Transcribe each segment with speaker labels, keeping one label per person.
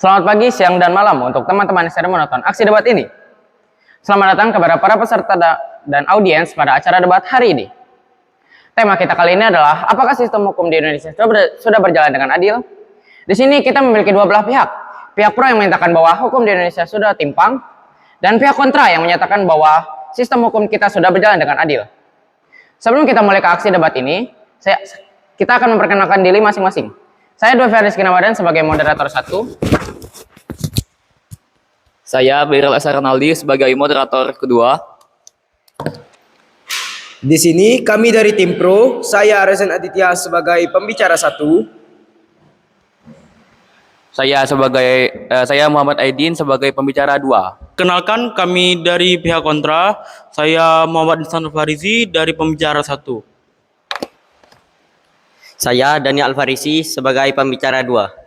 Speaker 1: Selamat pagi, siang, dan malam untuk teman-teman yang sedang menonton aksi debat ini. Selamat datang kepada para peserta dan audiens pada acara debat hari ini. Tema kita kali ini adalah, apakah sistem hukum di Indonesia sudah berjalan dengan adil? Di sini kita memiliki dua belah pihak. Pihak pro yang menyatakan bahwa hukum di Indonesia sudah timpang, dan pihak kontra yang menyatakan bahwa sistem hukum kita sudah berjalan dengan adil. Sebelum kita mulai ke aksi debat ini, kita akan memperkenalkan diri masing-masing. Saya Dwi Ferdiski Ramadan sebagai moderator 1.
Speaker 2: Saya Beril S. Arnaldi sebagai moderator kedua.
Speaker 3: Di sini kami dari tim Pro, saya Rezen Aditya sebagai pembicara 1.
Speaker 2: Saya Muhammad Aidin sebagai pembicara 2.
Speaker 4: Kenalkan, kami dari pihak kontra. Saya Muhammad Insan Farizi dari pembicara 1.
Speaker 5: Saya Daniel Alfarisi sebagai pembicara 2.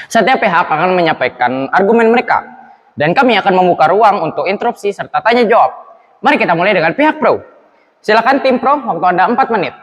Speaker 1: Setiap pihak akan menyampaikan argumen mereka, dan kami akan membuka ruang untuk interupsi serta tanya jawab. Mari kita mulai dengan pihak pro. Silakan tim pro, waktu Anda 4 menit.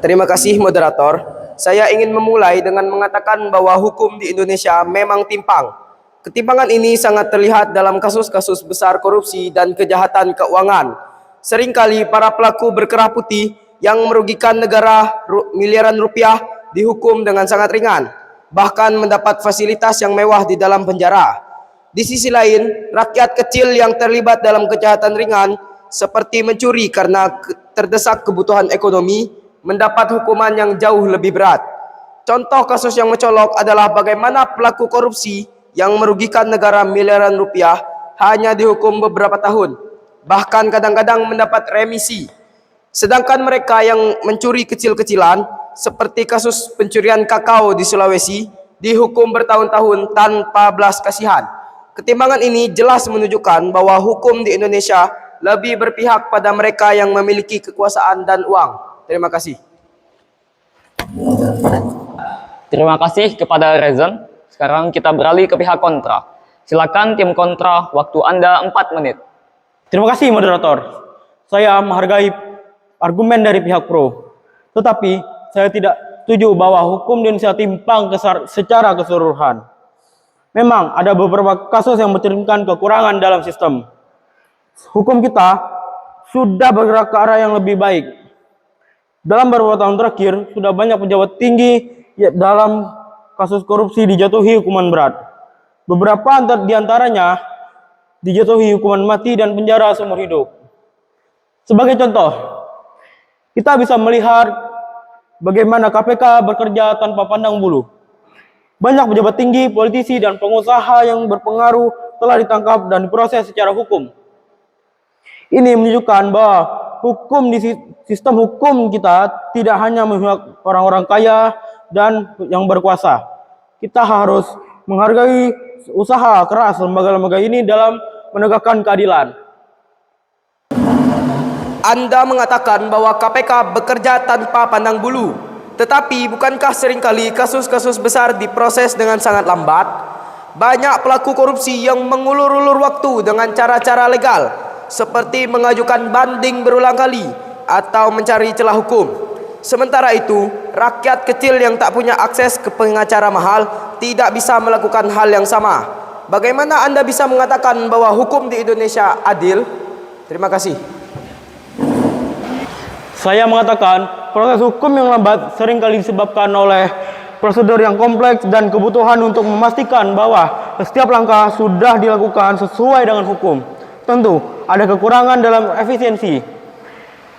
Speaker 3: Terima kasih moderator. Saya ingin memulai dengan mengatakan bahwa hukum di Indonesia memang timpang. Ketimpangan ini sangat terlihat dalam kasus-kasus besar korupsi dan kejahatan keuangan. Seringkali para pelaku berkerah putih yang merugikan negara miliaran rupiah dihukum dengan sangat ringan, bahkan mendapat fasilitas yang mewah di dalam penjara. Di sisi lain, rakyat kecil yang terlibat dalam kejahatan ringan seperti mencuri karena terdesak kebutuhan ekonomi mendapat hukuman yang jauh lebih berat. Contoh kasus yang mencolok adalah bagaimana pelaku korupsi yang merugikan negara miliaran rupiah hanya dihukum beberapa tahun, bahkan kadang-kadang mendapat remisi. Sedangkan mereka yang mencuri kecil-kecilan, seperti kasus pencurian kakao di Sulawesi, dihukum bertahun-tahun tanpa belas kasihan. Ketimbangan ini jelas menunjukkan bahwa hukum di Indonesia lebih berpihak pada mereka yang memiliki kekuasaan dan uang. Terima kasih.
Speaker 2: Terima kasih kepada Rezen. Sekarang kita beralih ke pihak kontra. Silakan tim kontra, waktu Anda 4 menit.
Speaker 4: Terima kasih moderator. Saya menghargai argumen dari pihak pro, tetapi saya tidak setuju bahwa hukum di Indonesia timpang secara keseluruhan. Memang ada beberapa kasus yang mencerminkan kekurangan dalam sistem. Hukum kita sudah bergerak ke arah yang lebih baik. Dalam beberapa tahun terakhir, sudah banyak pejabat tinggi dalam kasus korupsi dijatuhi hukuman berat. Beberapa di antaranya dijatuhi hukuman mati dan penjara seumur hidup. Sebagai contoh, kita bisa melihat bagaimana KPK bekerja tanpa pandang bulu. Banyak pejabat tinggi, politisi, dan pengusaha yang berpengaruh telah ditangkap dan diproses secara hukum. Ini menunjukkan bahwa sistem hukum kita tidak hanya memihak orang-orang kaya dan yang berkuasa. Kita harus menghargai usaha keras lembaga-lembaga ini dalam menegakkan keadilan.
Speaker 3: Anda mengatakan bahwa KPK bekerja tanpa pandang bulu. Tetapi bukankah seringkali kasus-kasus besar diproses dengan sangat lambat? Banyak pelaku korupsi yang mengulur-ulur waktu dengan cara-cara legal, seperti mengajukan banding berulang kali atau mencari celah hukum. Sementara itu, rakyat kecil yang tak punya akses ke pengacara mahal tidak bisa melakukan hal yang sama. Bagaimana Anda bisa mengatakan bahwa hukum di Indonesia adil? Terima kasih.
Speaker 4: Saya mengatakan proses hukum yang lambat seringkali disebabkan oleh prosedur yang kompleks dan kebutuhan untuk memastikan bahwa setiap langkah sudah dilakukan sesuai dengan hukum. Tentu ada kekurangan dalam efisiensi,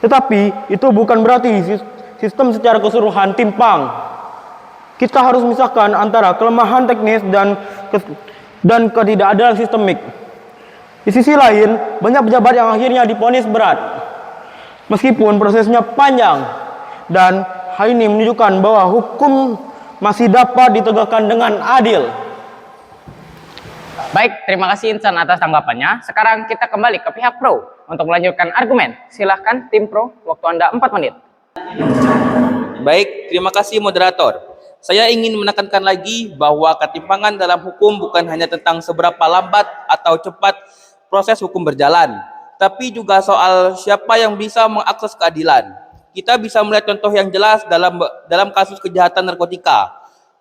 Speaker 4: tetapi itu bukan berarti sistem secara keseluruhan timpang. Kita harus memisahkan antara kelemahan teknis dan ketidakadilan sistemik. Di sisi lain, banyak pejabat yang akhirnya divonis berat meskipun prosesnya panjang, dan hal ini menunjukkan bahwa hukum masih dapat ditegakkan dengan adil.
Speaker 1: Baik, terima kasih Insan atas tanggapannya. Sekarang kita kembali ke pihak pro untuk melanjutkan argumen. Silahkan tim pro, waktu Anda 4 menit.
Speaker 2: Baik, terima kasih moderator. Saya ingin menekankan lagi bahwa ketimpangan dalam hukum bukan hanya tentang seberapa lambat atau cepat proses hukum berjalan, tapi juga soal siapa yang bisa mengakses keadilan. Kita bisa melihat contoh yang jelas dalam kasus kejahatan narkotika.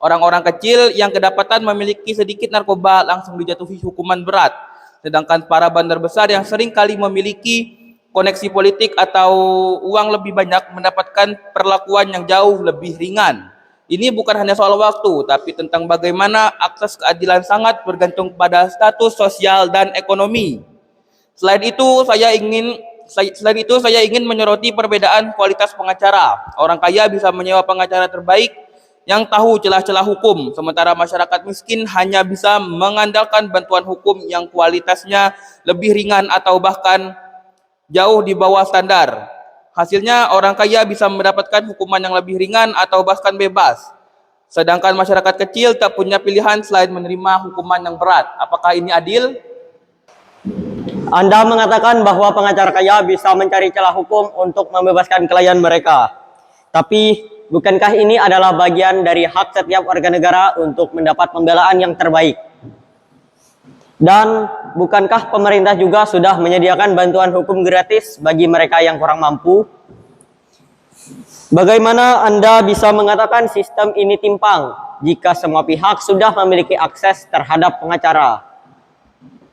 Speaker 2: Orang-orang kecil yang kedapatan memiliki sedikit narkoba langsung dijatuhi hukuman berat. Sedangkan para bandar besar yang sering kali memiliki koneksi politik atau uang lebih banyak mendapatkan perlakuan yang jauh lebih ringan. Ini bukan hanya soal waktu, tapi tentang bagaimana akses keadilan sangat bergantung pada status sosial dan ekonomi. Selain itu, saya ingin menyoroti perbedaan kualitas pengacara. Orang kaya bisa menyewa pengacara terbaik yang tahu celah-celah hukum, sementara masyarakat miskin hanya bisa mengandalkan bantuan hukum yang kualitasnya lebih ringan atau bahkan jauh di bawah standar. Hasilnya orang kaya bisa mendapatkan hukuman yang lebih ringan atau bahkan bebas. Sedangkan masyarakat kecil tak punya pilihan selain menerima hukuman yang berat. Apakah ini adil?
Speaker 5: Anda mengatakan bahwa pengacara kaya bisa mencari celah hukum untuk membebaskan klien mereka. Tapi, bukankah ini adalah bagian dari hak setiap warga negara untuk mendapat pembelaan yang terbaik? Dan bukankah pemerintah juga sudah menyediakan bantuan hukum gratis bagi mereka yang kurang mampu? Bagaimana Anda bisa mengatakan sistem ini timpang jika semua pihak sudah memiliki akses terhadap pengacara?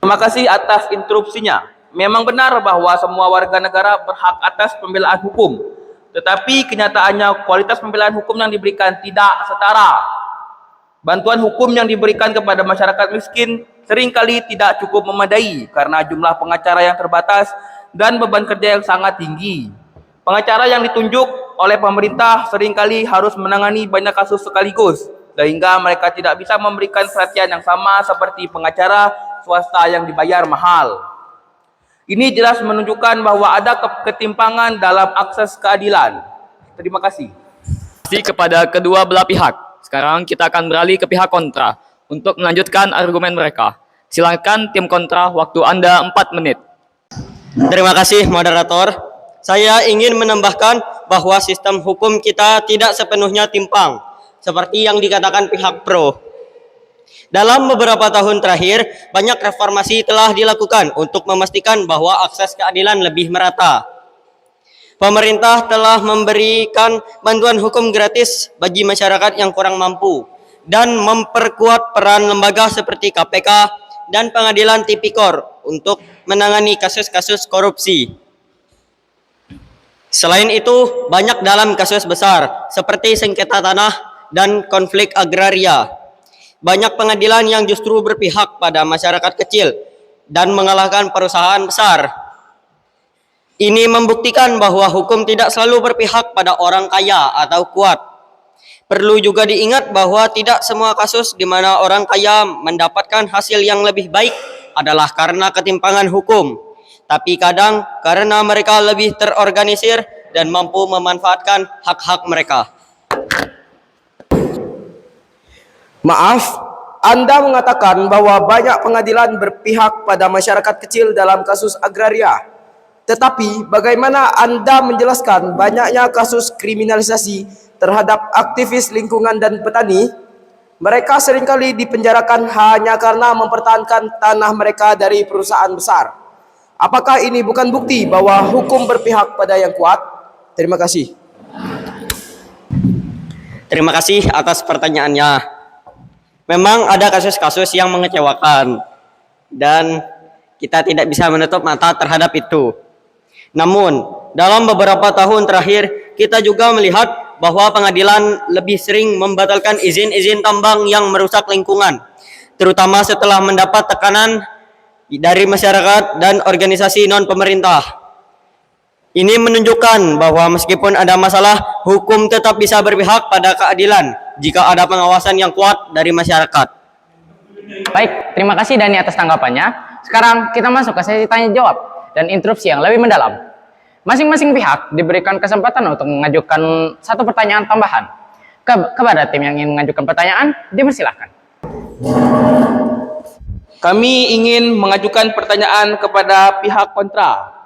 Speaker 2: Terima kasih atas interupsinya. Memang benar bahwa semua warga negara berhak atas pembelaan hukum. Tetapi kenyataannya kualitas pembelaan hukum yang diberikan tidak setara. Bantuan hukum yang diberikan kepada masyarakat miskin seringkali tidak cukup memadai karena jumlah pengacara yang terbatas dan beban kerja yang sangat tinggi. Pengacara yang ditunjuk oleh pemerintah seringkali harus menangani banyak kasus sekaligus, sehingga mereka tidak bisa memberikan perhatian yang sama seperti pengacara swasta yang dibayar mahal. Ini jelas menunjukkan bahwa ada ketimpangan dalam akses keadilan. Terima kasih.
Speaker 6: Kepada kedua belah pihak. Sekarang kita akan beralih ke pihak kontra untuk melanjutkan argumen mereka. Silakan tim kontra, waktu Anda 4 menit.
Speaker 5: Terima kasih, moderator. Saya ingin menambahkan bahwa sistem hukum kita tidak sepenuhnya timpang, seperti yang dikatakan pihak pro. Dalam beberapa tahun terakhir, banyak reformasi telah dilakukan untuk memastikan bahwa akses keadilan lebih merata. Pemerintah telah memberikan bantuan hukum gratis bagi masyarakat yang kurang mampu dan memperkuat peran lembaga seperti KPK dan pengadilan tipikor untuk menangani kasus-kasus korupsi. Selain itu, banyak dalam kasus besar seperti sengketa tanah dan konflik agraria. Banyak pengadilan yang justru berpihak pada masyarakat kecil dan mengalahkan perusahaan besar. Ini membuktikan bahwa hukum tidak selalu berpihak pada orang kaya atau kuat. Perlu juga diingat bahwa tidak semua kasus di mana orang kaya mendapatkan hasil yang lebih baik adalah karena ketimpangan hukum. Tapi kadang karena mereka lebih terorganisir dan mampu memanfaatkan hak-hak mereka.
Speaker 3: Maaf, Anda mengatakan bahwa banyak pengadilan berpihak pada masyarakat kecil dalam kasus agraria. Tetapi bagaimana Anda menjelaskan banyaknya kasus kriminalisasi terhadap aktivis lingkungan dan petani? Mereka seringkali dipenjarakan hanya karena mempertahankan tanah mereka dari perusahaan besar. Apakah ini bukan bukti bahwa hukum berpihak pada yang kuat? Terima kasih.
Speaker 5: Terima kasih atas pertanyaannya. Memang ada kasus-kasus yang mengecewakan dan kita tidak bisa menutup mata terhadap itu. Namun, dalam beberapa tahun terakhir, kita juga melihat bahwa pengadilan lebih sering membatalkan izin-izin tambang yang merusak lingkungan, terutama setelah mendapat tekanan dari masyarakat dan organisasi non-pemerintah. Ini menunjukkan bahwa meskipun ada masalah, hukum tetap bisa berpihak pada keadilan jika ada pengawasan yang kuat dari masyarakat.
Speaker 1: Baik, terima kasih Dani atas tanggapannya. Sekarang kita masuk ke sesi tanya jawab dan interupsi yang lebih mendalam. Masing-masing pihak diberikan kesempatan untuk mengajukan satu pertanyaan tambahan. Kepada tim yang ingin mengajukan pertanyaan, dipersilakan.
Speaker 2: Kami ingin mengajukan pertanyaan kepada pihak kontra.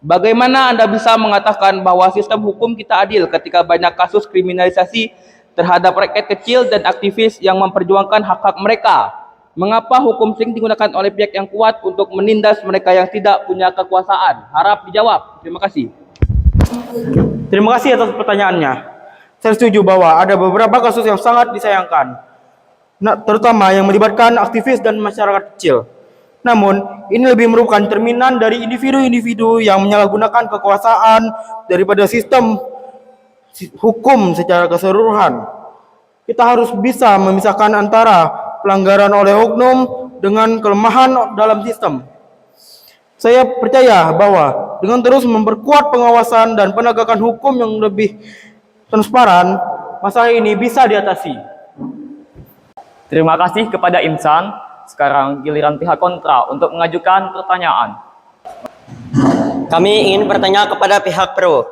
Speaker 2: Bagaimana Anda bisa mengatakan bahwa sistem hukum kita adil ketika banyak kasus kriminalisasi terhadap rakyat kecil dan aktivis yang memperjuangkan hak-hak mereka? Mengapa hukum sering digunakan oleh pihak yang kuat untuk menindas mereka yang tidak punya kekuasaan? Harap dijawab. Terima kasih.
Speaker 4: Terima kasih atas pertanyaannya. saya setuju bahwa ada beberapa kasus yang sangat disayangkan, terutama yang melibatkan aktivis dan masyarakat kecil. Namun, ini lebih merupakan cerminan dari individu-individu yang menyalahgunakan kekuasaan daripada sistem hukum secara keseluruhan. Kita harus bisa memisahkan antara pelanggaran oleh oknum dengan kelemahan dalam sistem. Saya percaya bahwa dengan terus memperkuat pengawasan dan penegakan hukum yang lebih transparan, masalah ini bisa diatasi.
Speaker 6: Terima kasih kepada Insan. Sekarang giliran pihak kontra untuk mengajukan pertanyaan.
Speaker 5: Kami ingin bertanya kepada pihak pro.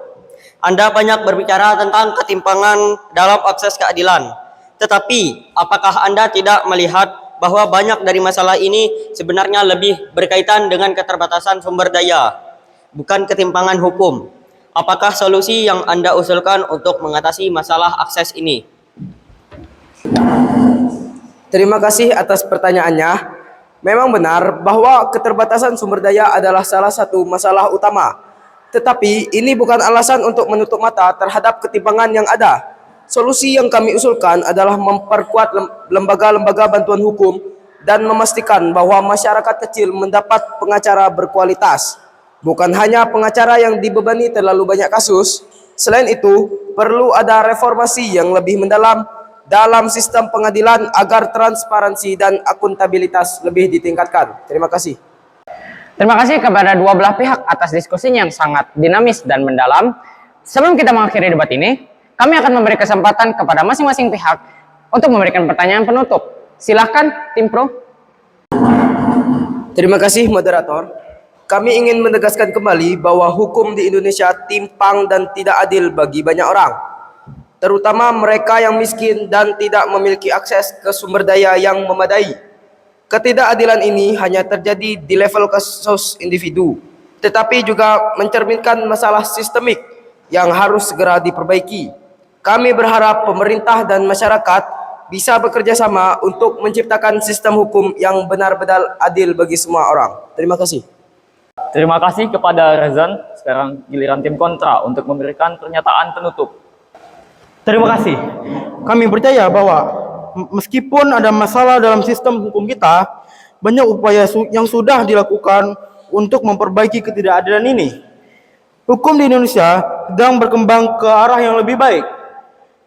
Speaker 5: Anda banyak berbicara tentang ketimpangan dalam akses keadilan. Tetapi, apakah Anda tidak melihat bahwa banyak dari masalah ini sebenarnya lebih berkaitan dengan keterbatasan sumber daya, bukan ketimpangan hukum? Apakah solusi yang Anda usulkan untuk mengatasi masalah akses ini?
Speaker 3: Terima kasih atas pertanyaannya. Memang benar bahwa keterbatasan sumber daya adalah salah satu masalah utama. Tetapi ini bukan alasan untuk menutup mata terhadap ketimpangan yang ada. Solusi yang kami usulkan adalah memperkuat lembaga-lembaga bantuan hukum dan memastikan bahwa masyarakat kecil mendapat pengacara berkualitas. Bukan hanya pengacara yang dibebani terlalu banyak kasus. Selain itu, perlu ada reformasi yang lebih mendalam dalam sistem pengadilan agar transparansi dan akuntabilitas lebih ditingkatkan. Terima kasih.
Speaker 1: Terima kasih kepada dua belah pihak atas diskusinya yang sangat dinamis dan mendalam. Sebelum kita mengakhiri debat ini, kami akan memberi kesempatan kepada masing-masing pihak untuk memberikan pertanyaan penutup. Silahkan, tim pro.
Speaker 3: Terima kasih, moderator. Kami ingin menegaskan kembali bahwa hukum di Indonesia timpang dan tidak adil bagi banyak orang, terutama mereka yang miskin dan tidak memiliki akses ke sumber daya yang memadai. Ketidakadilan ini hanya terjadi di level kasus individu, tetapi juga mencerminkan masalah sistemik yang harus segera diperbaiki. Kami berharap pemerintah dan masyarakat bisa bekerja sama untuk menciptakan sistem hukum yang benar-benar adil bagi semua orang. Terima kasih.
Speaker 6: Terima kasih kepada Rezan. Sekarang giliran tim kontra untuk memberikan pernyataan penutup.
Speaker 4: Terima kasih. Kami percaya bahwa meskipun ada masalah dalam sistem hukum kita, banyak upaya yang sudah dilakukan untuk memperbaiki ketidakadilan ini. Hukum di Indonesia sedang berkembang ke arah yang lebih baik,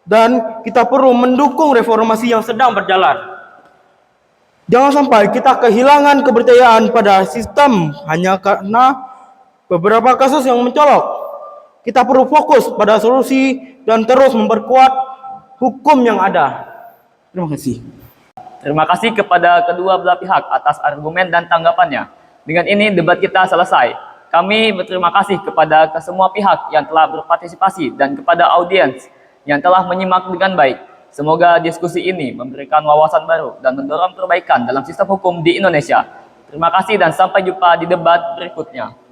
Speaker 4: dan kita perlu mendukung reformasi yang sedang berjalan. Jangan sampai kita kehilangan kepercayaan pada sistem hanya karena beberapa kasus yang mencolok. Kita perlu fokus pada solusi dan terus memperkuat hukum yang ada. Terima kasih.
Speaker 6: Terima kasih kepada kedua belah pihak atas argumen dan tanggapannya. Dengan ini debat kita selesai. Kami berterima kasih kepada kesemua pihak yang telah berpartisipasi dan kepada audiens yang telah menyimak dengan baik. Semoga diskusi ini memberikan wawasan baru dan mendorong perbaikan dalam sistem hukum di Indonesia. Terima kasih dan sampai jumpa di debat berikutnya.